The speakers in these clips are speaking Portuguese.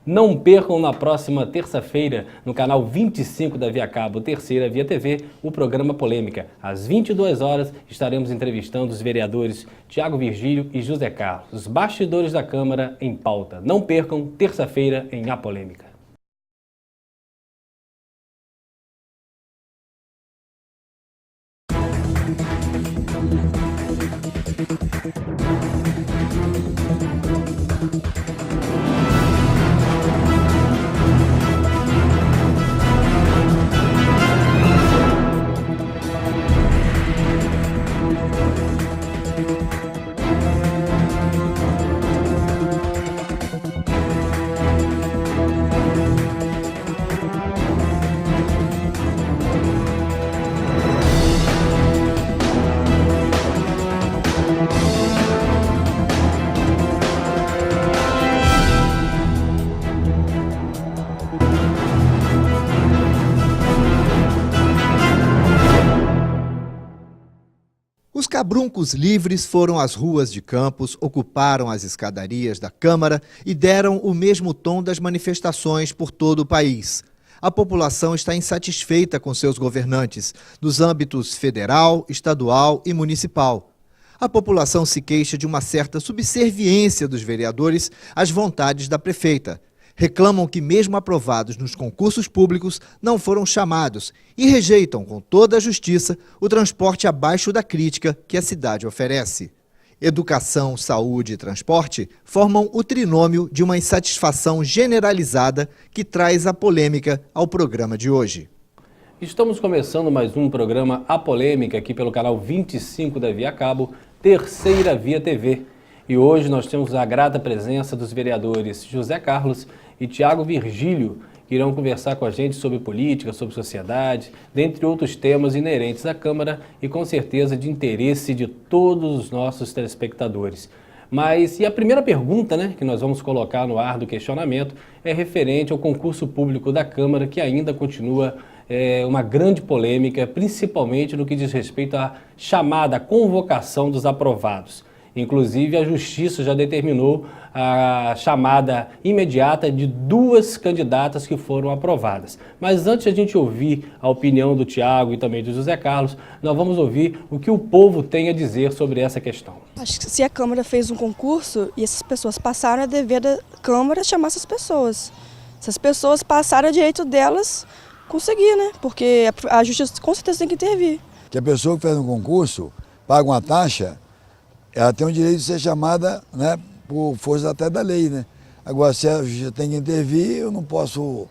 Não percam na próxima terça-feira, no canal 25 da Via Cabo, Terceira Via TV, o programa Polêmica. Às 22 horas, estaremos entrevistando os vereadores Tiago Virgílio e José Carlos, os bastidores da Câmara em pauta. Não percam, terça-feira, em A Polêmica. Os cabruncos livres foram às ruas de Campos, ocuparam as escadarias da Câmara e deram o mesmo tom das manifestações por todo o país. A população está insatisfeita com seus governantes, nos âmbitos federal, estadual e municipal. A população se queixa de uma certa subserviência dos vereadores às vontades da prefeita. Reclamam que, mesmo aprovados nos concursos públicos, não foram chamados e rejeitam, com toda a justiça, o transporte abaixo da crítica que a cidade oferece. Educação, saúde e transporte formam o trinômio de uma insatisfação generalizada que traz a polêmica ao programa de hoje. Estamos começando mais um programa A Polêmica aqui pelo canal 25 da Via Cabo, Terceira Via TV. E hoje nós temos a grata presença dos vereadores José Carlos e Tiago Virgílio, que irão conversar com a gente sobre política, sobre sociedade, dentre outros temas inerentes à Câmara e com certeza de interesse de todos os nossos telespectadores. E a primeira pergunta, que nós vamos colocar no ar do questionamento é referente ao concurso público da Câmara, que ainda continua uma grande polêmica, principalmente no que diz respeito à chamada convocação dos aprovados. Inclusive, a Justiça já determinou a chamada imediata de 2 candidatas que foram aprovadas. Mas antes de a gente ouvir a opinião do Tiago e também do José Carlos, nós vamos ouvir o que o povo tem a dizer sobre essa questão. Acho que se a Câmara fez um concurso e essas pessoas passaram, é dever da Câmara chamar essas pessoas. Se as pessoas passaram, é direito delas conseguir, né? Porque a Justiça com certeza tem que intervir. Que a pessoa que fez um concurso paga uma taxa, ela tem o direito de ser chamada, por força até da lei, Agora, se a justiça tem que intervir, eu não posso,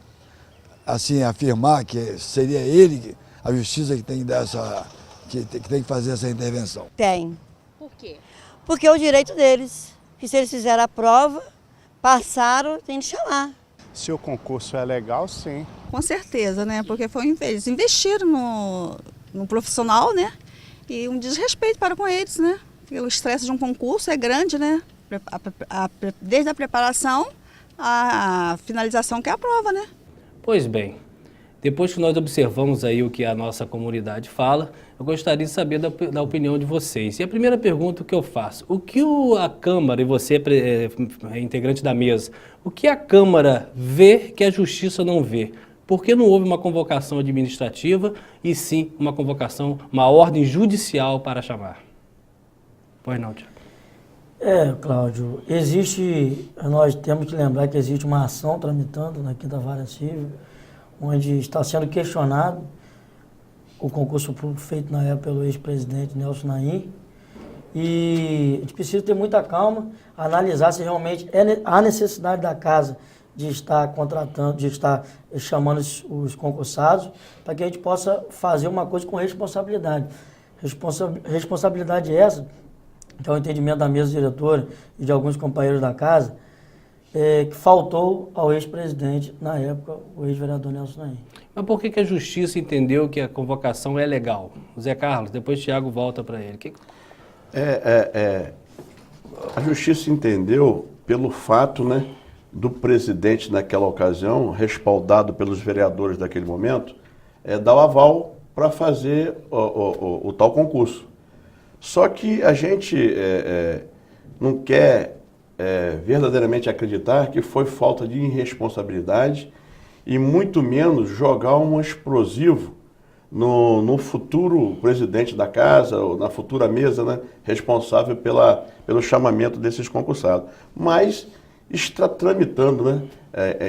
assim, afirmar que seria ele, a justiça que tem que dar que tem que fazer essa intervenção. Tem. Por quê? Porque é o direito deles. Que se eles fizeram a prova, passaram, tem de chamar. Se o concurso é legal, sim. Com certeza, Porque eles investiram no profissional, E um desrespeito para com eles, O estresse de um concurso é grande, Desde a preparação, a finalização que é a prova, Pois bem, depois que nós observamos aí o que a nossa comunidade fala, eu gostaria de saber da opinião de vocês. E a primeira pergunta que eu faço, o que a Câmara, e você é integrante da mesa, o que a Câmara vê que a Justiça não vê? Por que não houve uma convocação administrativa e sim uma convocação, uma ordem judicial para chamar? Pois não, Tiago. Cláudio, nós temos que lembrar que existe uma ação tramitando na 5ª Vara Civil, onde está sendo questionado o concurso público feito na época pelo ex-presidente Nelson Naim. E a gente precisa ter muita calma, analisar se realmente há necessidade da casa de estar contratando, de estar chamando os concursados, para que a gente possa fazer uma coisa com responsabilidade. Responsabilidade essa, que é o entendimento da mesa diretora e de alguns companheiros da casa, que faltou ao ex-presidente, na época, o ex-vereador Nelson Naim. Mas por que a Justiça entendeu que a convocação é legal? Zé Carlos, depois o Tiago volta para ele. A Justiça entendeu pelo fato, do presidente naquela ocasião, respaldado pelos vereadores daquele momento, dar o aval para fazer o tal concurso. Só que a gente não quer verdadeiramente acreditar que foi falta de irresponsabilidade e muito menos jogar um explosivo no futuro presidente da casa ou na futura mesa, né, responsável pelo chamamento desses concursados. Mas está tramitando, né,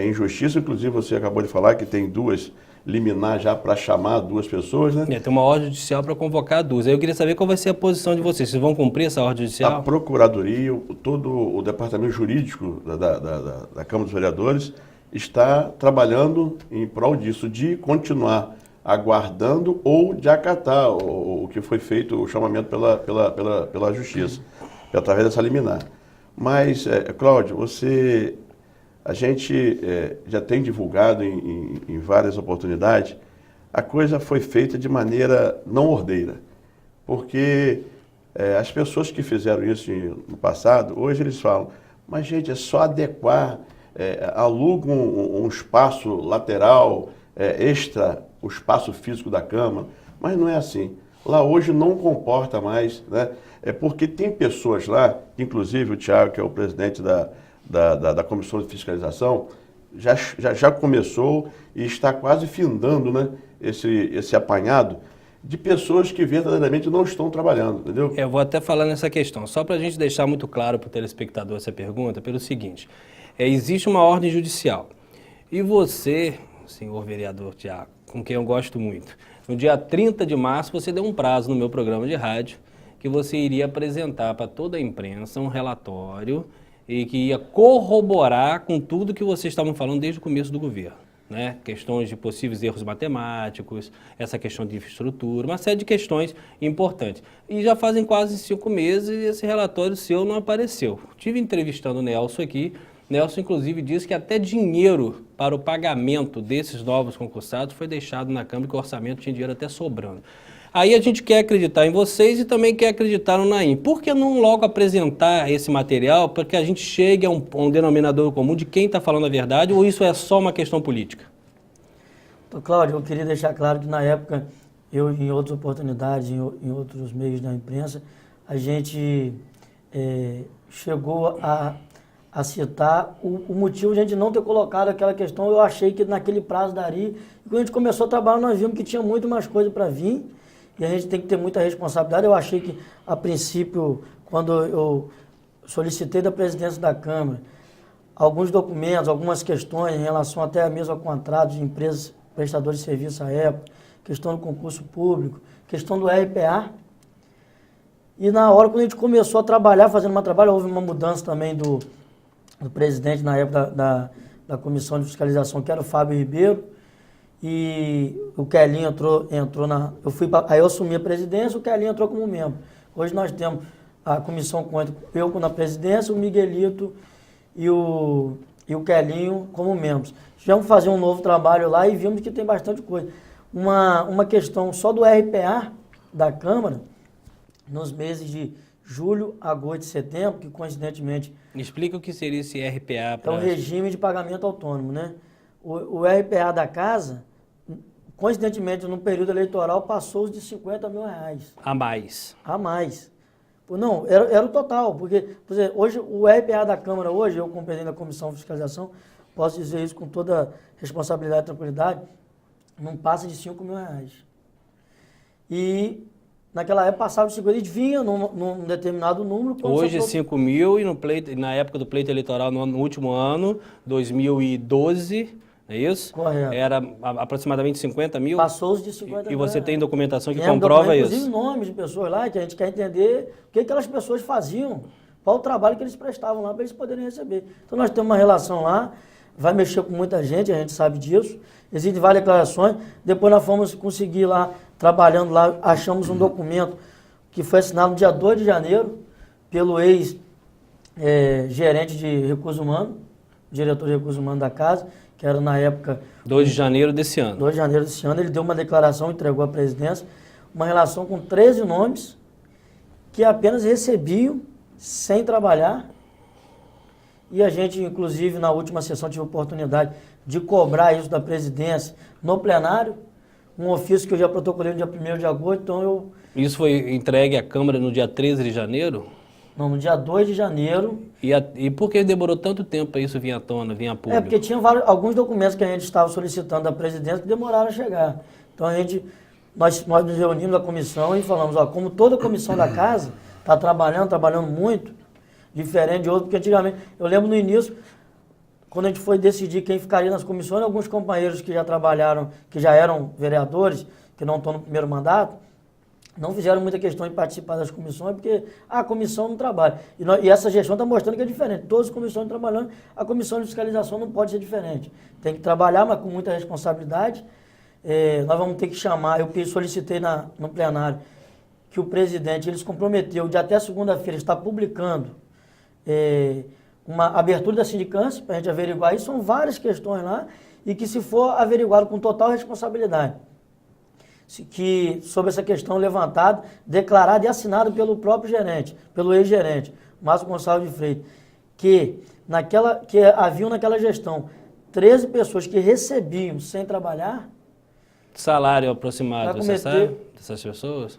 em justiça, inclusive você acabou de falar que tem 2 liminar já para chamar 2 pessoas, né? Tem uma ordem judicial para convocar 2. Aí eu queria saber qual vai ser a posição de vocês. Vocês vão cumprir essa ordem judicial? A Procuradoria, todo o departamento jurídico da Câmara dos Vereadores está trabalhando em prol disso, de continuar aguardando ou de acatar o que foi feito, o chamamento pela Justiça, através dessa liminar. Mas, Cláudio, a gente já tem divulgado em várias oportunidades, a coisa foi feita de maneira não ordeira, porque as pessoas que fizeram isso no passado, hoje eles falam, mas gente, é só adequar, aluga um espaço lateral, extra o espaço físico da Câmara, mas não é assim. Lá hoje não comporta mais, né? É porque tem pessoas lá, inclusive o Thiago, que é o presidente da Comissão de Fiscalização, já começou e está quase findando, né, esse apanhado de pessoas que verdadeiramente não estão trabalhando, entendeu? Eu vou até falar nessa questão, só para a gente deixar muito claro para o telespectador essa pergunta, pelo seguinte, existe uma ordem judicial e você, senhor vereador Thiago, com quem eu gosto muito, no dia 30 de março você deu um prazo no meu programa de rádio que você iria apresentar para toda a imprensa um relatório e que ia corroborar com tudo que vocês estavam falando desde o começo do governo, né? Questões de possíveis erros matemáticos, essa questão de infraestrutura, uma série de questões importantes. E já fazem quase 5 meses e esse relatório seu não apareceu. Estive entrevistando o Nelson aqui, Nelson inclusive disse que até dinheiro para o pagamento desses novos concursados foi deixado na Câmara, que o orçamento tinha dinheiro até sobrando. Aí a gente quer acreditar em vocês e também quer acreditar no Naim. Por que não logo apresentar esse material para que a gente chegue a um denominador comum de quem está falando a verdade, ou isso é só uma questão política? Então, Cláudio, eu queria deixar claro que na época, eu em outras oportunidades, em outros meios da imprensa, a gente chegou a citar o motivo de a gente não ter colocado aquela questão. Eu achei que naquele prazo daria. E quando a gente começou a trabalhar, nós vimos que tinha muito mais coisa para vir. E a gente tem que ter muita responsabilidade. Eu achei que, a princípio, quando eu solicitei da presidência da Câmara alguns documentos, algumas questões em relação até mesmo a contratos de empresas prestadores de serviço à época, questão do concurso público, questão do RPA. E na hora, quando a gente começou a trabalhar, fazendo um trabalho, houve uma mudança também do presidente na época da Comissão de Fiscalização, que era o Fábio Ribeiro, e o Kelinho entrou na... Aí eu assumi a presidência, o Kelinho entrou como membro. Hoje nós temos a comissão com eu na presidência, o Miguelito e o Kelinho como membros. Tivemos fazer um novo trabalho lá e vimos que tem bastante coisa. Uma questão só do RPA da Câmara, nos meses de julho, agosto e setembro, que coincidentemente... Explica o que seria esse RPA. É um regime de pagamento autônomo, né? O RPA da casa, coincidentemente, no período eleitoral, passou os de R$50 mil. A mais. A mais. Não, era o total, porque, por exemplo, hoje, o RPA da Câmara, hoje, eu como presidente da Comissão de Fiscalização, posso dizer isso com toda responsabilidade e tranquilidade, não passa de R$5 mil. E naquela época passava de 50, a gente vinha num determinado número. Hoje 5 mil e na época do pleito eleitoral, no último ano, 2012, é isso? Correto. Era aproximadamente 50 mil? Passou os de 50 mil. E você tem documentação que comprova isso? Inclusive nomes de pessoas lá, que a gente quer entender o que aquelas pessoas faziam, qual o trabalho que eles prestavam lá para eles poderem receber. Então nós temos uma relação lá, vai mexer com muita gente, a gente sabe disso. Existem várias declarações. Depois nós fomos conseguir lá, trabalhando lá, achamos um documento que foi assinado no dia 2 de janeiro pelo ex-gerente de recursos humanos, diretor de recursos humanos da casa, que era na época... 2 de janeiro desse ano. 2 de janeiro desse ano, ele deu uma declaração, entregou à presidência, uma relação com 13 nomes que apenas recebiam sem trabalhar. E a gente, inclusive, na última sessão, tive a oportunidade de cobrar isso da presidência no plenário, um ofício que eu já protocolei no dia 1º de agosto, então eu... Isso foi entregue à Câmara no dia 13 de janeiro? Não, no dia 2 de janeiro. E por que demorou tanto tempo para isso vir à tona, vir a público? É, porque tinha alguns documentos que a gente estava solicitando da presidência que demoraram a chegar. Então nós nos reunimos na comissão e falamos, ó, como toda comissão da casa está trabalhando muito, diferente de outro, porque antigamente, eu lembro no início, quando a gente foi decidir quem ficaria nas comissões, alguns companheiros que já trabalharam, que já eram vereadores, que não estão no primeiro mandato, não fizeram muita questão de participar das comissões, porque a comissão não trabalha. E essa gestão está mostrando que é diferente. Todas as comissões trabalhando, a comissão de fiscalização não pode ser diferente. Tem que trabalhar, mas com muita responsabilidade. Nós vamos ter que chamar, solicitei no plenário, que o presidente ele se comprometeu de até segunda-feira estar publicando uma abertura da sindicância, para a gente averiguar isso. São várias questões lá, e que se for averiguado com total responsabilidade. Que sobre essa questão levantada, declarada e assinada pelo próprio gerente, pelo ex-gerente, Márcio Gonçalves de Freitas, que haviam naquela gestão 13 pessoas que recebiam sem trabalhar. Salário aproximado, você sabe, dessas pessoas?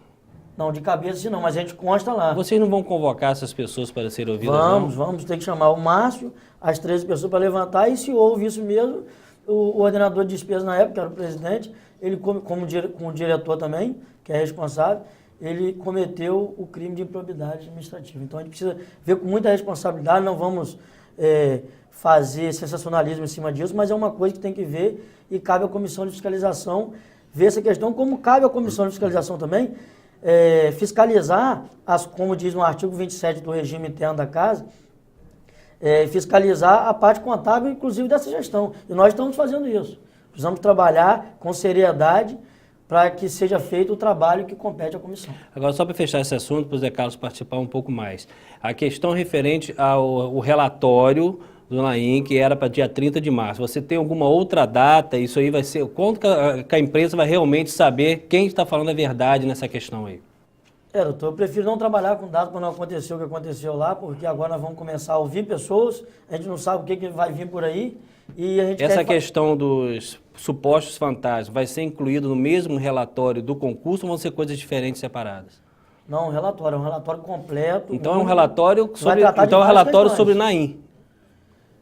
Não, de cabeça não, mas a gente consta lá. Vocês não vão convocar essas pessoas para serem ouvidas? Vamos ter que chamar o Márcio, as 13 pessoas para levantar, e se houve isso mesmo, o ordenador de despesas na época, que era o presidente, ele, com o diretor também, que é responsável, ele cometeu o crime de improbidade administrativa. Então a gente precisa ver com muita responsabilidade, não vamos fazer sensacionalismo em cima disso, mas é uma coisa que tem que ver e cabe à comissão de fiscalização ver essa questão, como cabe à comissão de fiscalização também, fiscalizar, como diz no artigo 27 do regime interno da casa, fiscalizar a parte contábil, inclusive, dessa gestão. E nós estamos fazendo isso. Precisamos trabalhar com seriedade para que seja feito o trabalho que compete à comissão. Agora, só para fechar esse assunto, para o Zé Carlos participar um pouco mais. A questão referente ao relatório do Naim, que era para dia 30 de março. Você tem alguma outra data? Isso aí vai ser... Quando que a imprensa vai realmente saber quem está falando a verdade nessa questão aí? Doutor, eu prefiro não trabalhar com dados para não acontecer o que aconteceu lá, porque agora nós vamos começar a ouvir pessoas, a gente não sabe o que vai vir por aí, e a gente Essa questão dos supostos fantasmas vai ser incluído no mesmo relatório do concurso ou vão ser coisas diferentes, separadas? Não, é um relatório completo. Então é um relatório sobre Naim.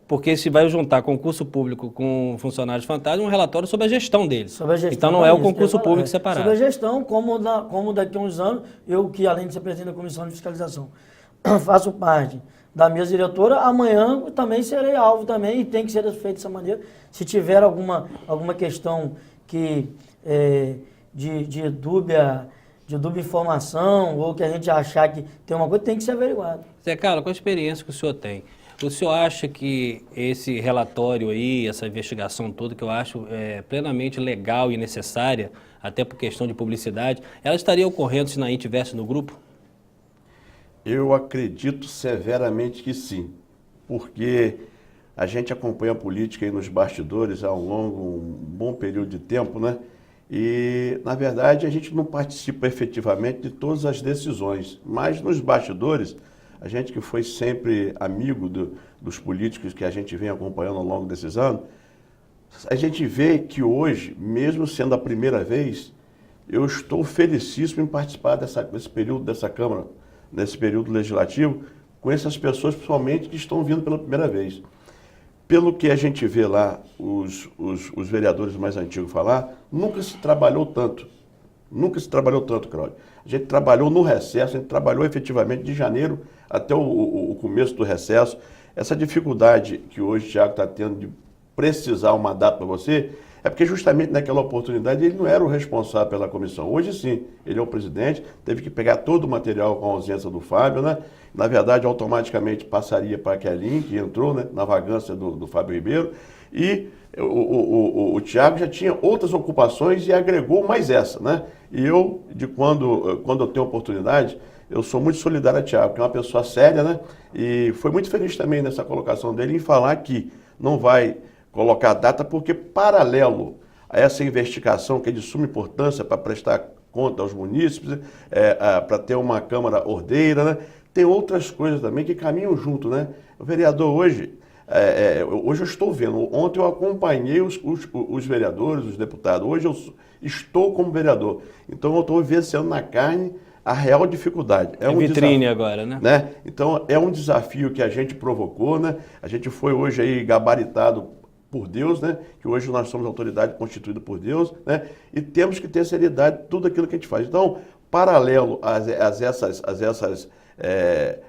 Porque se vai juntar concurso público com funcionários fantasmas, um relatório sobre a gestão deles. Sobre a gestão, então não é o concurso público separado. Sobre a gestão, como daqui a uns anos, eu que além de ser presidente da Comissão de Fiscalização, faço parte da mesa diretora, amanhã também serei alvo também, e tem que ser feito dessa maneira. Se tiver alguma questão de dúbia informação, ou que a gente achar que tem uma coisa, tem que ser averiguado. Zé Carlos, com a experiência que o senhor tem, o senhor acha que esse relatório aí, essa investigação toda, que eu acho plenamente legal e necessária, até por questão de publicidade, ela estaria ocorrendo se Naim estivesse no grupo? Eu acredito severamente que sim, porque a gente acompanha a política aí nos bastidores há um bom período de tempo, né? E, na verdade, a gente não participa efetivamente de todas as decisões, mas nos bastidores, a gente que foi sempre amigo dos políticos que a gente vem acompanhando ao longo desses anos, a gente vê que hoje, mesmo sendo a primeira vez, eu estou felicíssimo em participar desse período dessa Câmara, nesse período legislativo, com essas pessoas, principalmente, que estão vindo pela primeira vez. Pelo que a gente vê lá, os vereadores mais antigos falar, nunca se trabalhou tanto. Nunca se trabalhou tanto, Cláudio. A gente trabalhou no recesso, a gente trabalhou efetivamente de janeiro até o começo do recesso. Essa dificuldade que hoje o Thiago está tendo de precisar uma data para você, é porque justamente naquela oportunidade ele não era o responsável pela comissão. Hoje sim, ele é o presidente, teve que pegar todo o material com a ausência do Fábio, né? Na verdade, automaticamente passaria para a Kelly, que entrou, né, na vagância do Fábio Ribeiro, e o Thiago já tinha outras ocupações e agregou mais essa, né? E eu, quando eu tenho oportunidade, eu sou muito solidário a Thiago, que é uma pessoa séria, né? E foi muito feliz também nessa colocação dele em falar que não vai colocar data, porque paralelo a essa investigação, que é de suma importância para prestar conta aos munícipes, para ter uma Câmara ordeira, né? Tem outras coisas também que caminham junto, né? O vereador hoje, hoje eu estou vendo, ontem eu acompanhei os vereadores, os deputados, hoje eu estou como vereador. Então eu estou vivenciando na carne a real dificuldade. É vitrine agora, né? Então, é um desafio que a gente provocou, né? A gente foi hoje aí gabaritado por Deus, né? Que hoje nós somos autoridade constituída por Deus, né? E temos que ter seriedade em tudo aquilo que a gente faz. Então, paralelo a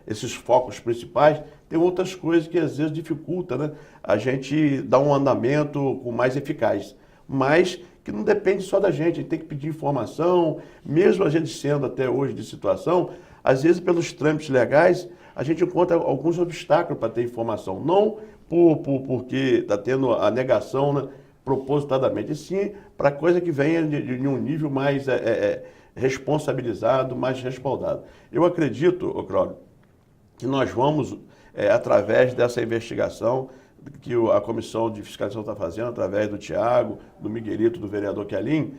esses focos principais, tem outras coisas que às vezes dificultam, né? A gente dar um andamento com mais eficaz, mas que não depende só da gente tem que pedir informação, mesmo a gente sendo até hoje de situação, às vezes pelos trâmites legais, a gente encontra alguns obstáculos para ter informação, não porque está tendo a negação, né, propositadamente, e sim para coisa que venha de um nível mais responsabilizado, mais respaldado. Eu acredito, Cláudio, que nós vamos, através dessa investigação que a Comissão de Fiscalização está fazendo, através do Tiago, do Miguelito, do vereador Quelim,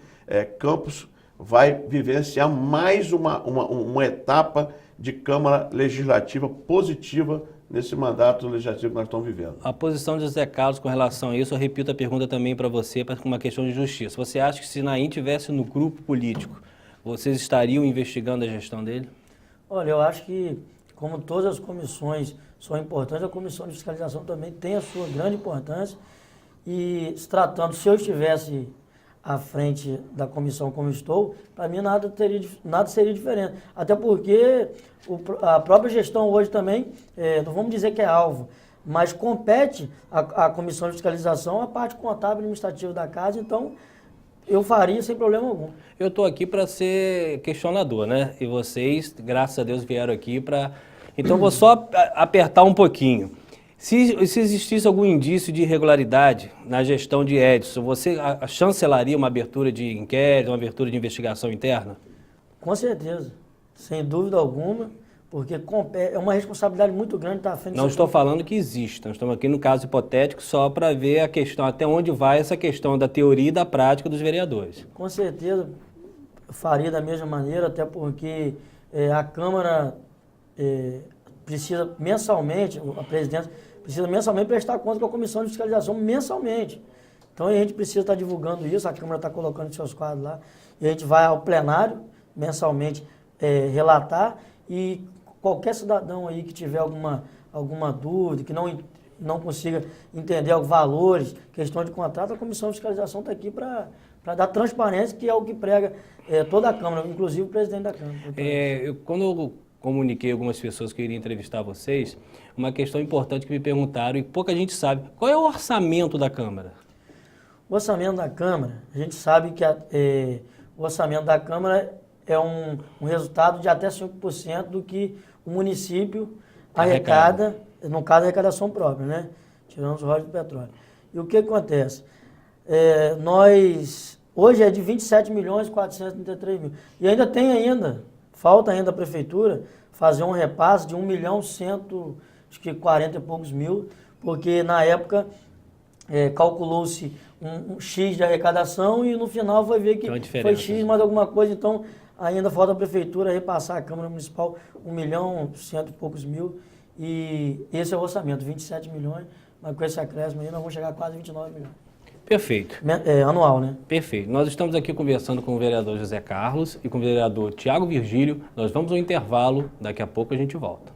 Campos vai vivenciar mais uma etapa de Câmara Legislativa positiva nesse mandato legislativo que nós estamos vivendo. A posição de José Carlos com relação a isso, eu repito a pergunta também para você, para uma questão de justiça. Você acha que se Naim tivesse no grupo político, vocês estariam investigando a gestão dele? Olha, eu acho que, como todas as comissões são importantes, a Comissão de Fiscalização também tem a sua grande importância. E se tratando, se eu estivesse à frente da comissão como estou, para mim nada seria diferente. Até porque a própria gestão hoje também, não vamos dizer que é alvo, mas compete à Comissão de Fiscalização a parte contábil e administrativa da casa, então eu faria sem problema algum. Eu estou aqui para ser questionador, né? E vocês, graças a Deus, vieram aqui para... Então, vou só apertar um pouquinho. Se existisse algum indício de irregularidade na gestão de Edson, você chancelaria uma abertura de inquérito, uma abertura de investigação interna? Com certeza, sem dúvida alguma, porque é uma responsabilidade muito grande estar à frente. Não estou falando que existe, nós estamos aqui no caso hipotético só para ver a questão, até onde vai essa questão da teoria e da prática dos vereadores. Com certeza, faria da mesma maneira, até porque a Câmara precisa mensalmente, a presidência precisa mensalmente prestar conta com a Comissão de Fiscalização mensalmente. Então a gente precisa estar divulgando isso, a Câmara está colocando seus quadros lá, e a gente vai ao plenário mensalmente relatar, e qualquer cidadão aí que tiver alguma dúvida, que não consiga entender os valores, questão de contrato, a Comissão de Fiscalização está aqui para dar transparência, que é o que prega toda a Câmara, inclusive o presidente da Câmara. Quando eu comuniquei a algumas pessoas que eu iria entrevistar vocês, uma questão importante que me perguntaram e pouca gente sabe, qual é o orçamento da Câmara? O orçamento da Câmara, a gente sabe que o orçamento da Câmara é um resultado de até 5% do que o município arrecada, no caso a arrecadação própria, né? Tirando os royalties do petróleo. E o que acontece? Hoje é de 27.433.000. E falta ainda a Prefeitura fazer um repasse de 1.140 e poucos mil, porque na época calculou-se um X de arrecadação e no final foi ver que foi X mais alguma coisa, então ainda falta a Prefeitura repassar a Câmara Municipal 1.100 e poucos mil, e esse é o orçamento, 27 milhões, mas com esse acréscimo aí nós vamos chegar a quase 29 milhões. Perfeito. Anual, né? Perfeito. Nós estamos aqui conversando com o vereador José Carlos e com o vereador Tiago Virgílio. Nós vamos ao intervalo, daqui a pouco a gente volta.